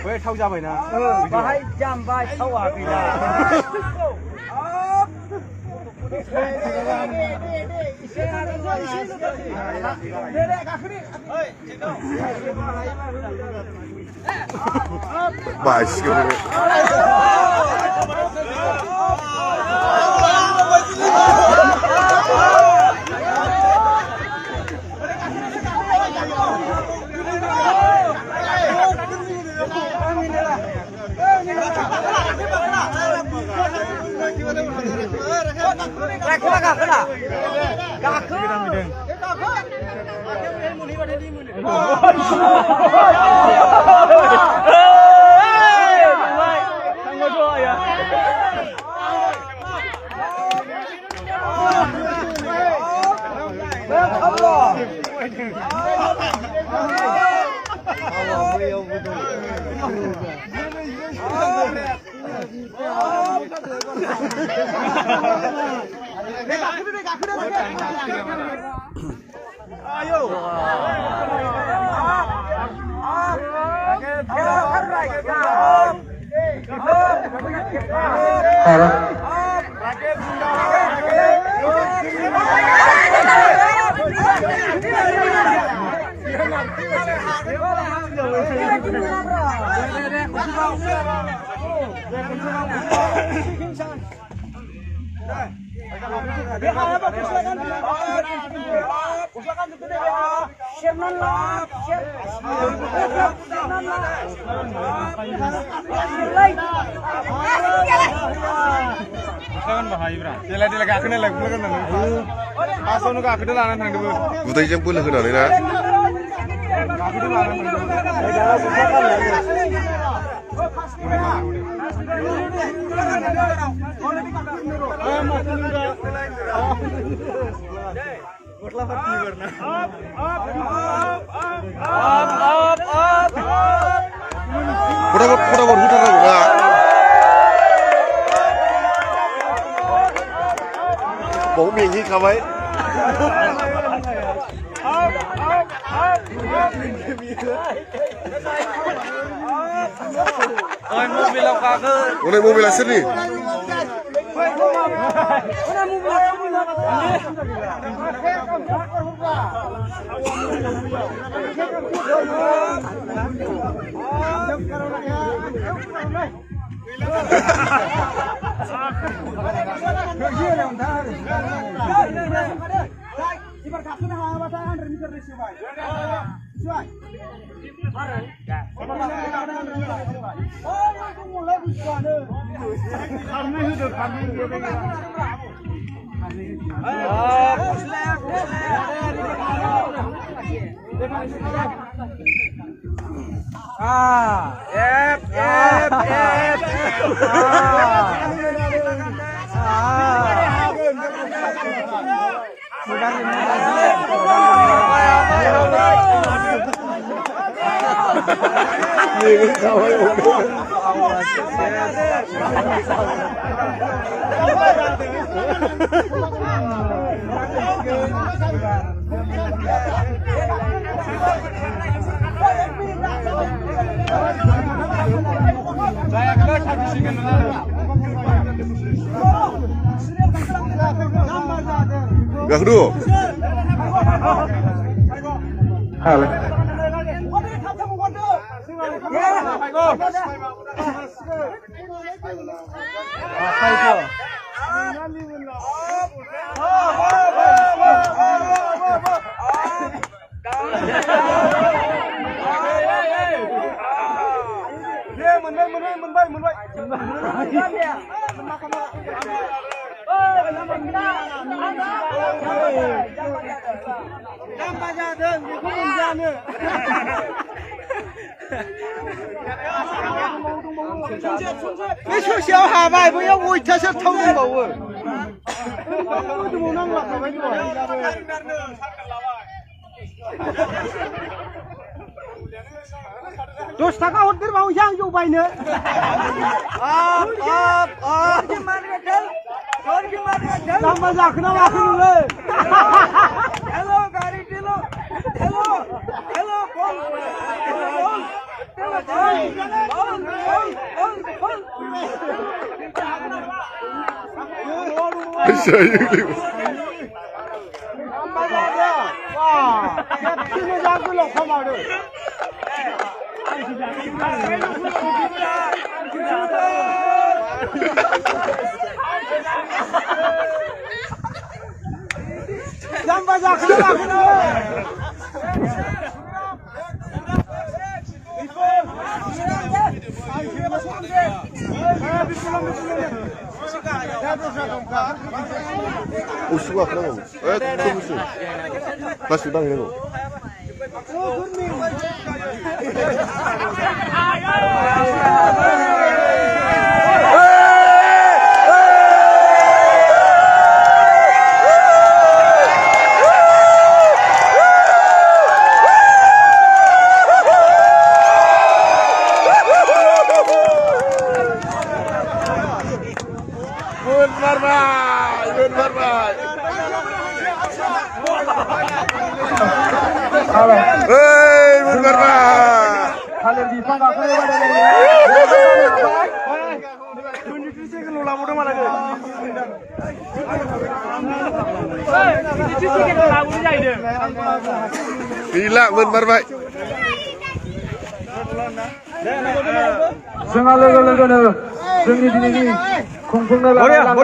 왜 타고 잡아이나? bahai jam bahai tawa kita. 맛있게 Budayjों बोलो होनानै ना फटाफट होथारनांगौ ना बाव मेंहैखाबाय मबाइला सोरनि Gahdu. Halo.别说小孩吧，不要我这是偷的我。दस थाखा हरदेरबावनोसै आं जौ बायनो जाम्बा जाखोना माखो नोंलाय हेलो गारि हेलो हेलो हेलो जाम्बा जाखोना माखो Usuwa kenapa? Tunggu. Mas sudah ini. Hei, benar Pak. Kalian bisa nggak kalian ada lagi? Nutrisi kelola muda mana ke? Nutrisi kelola muda ini. Gila, benar Pak. Sengaja logonya, sengaja ini, kumpulnya.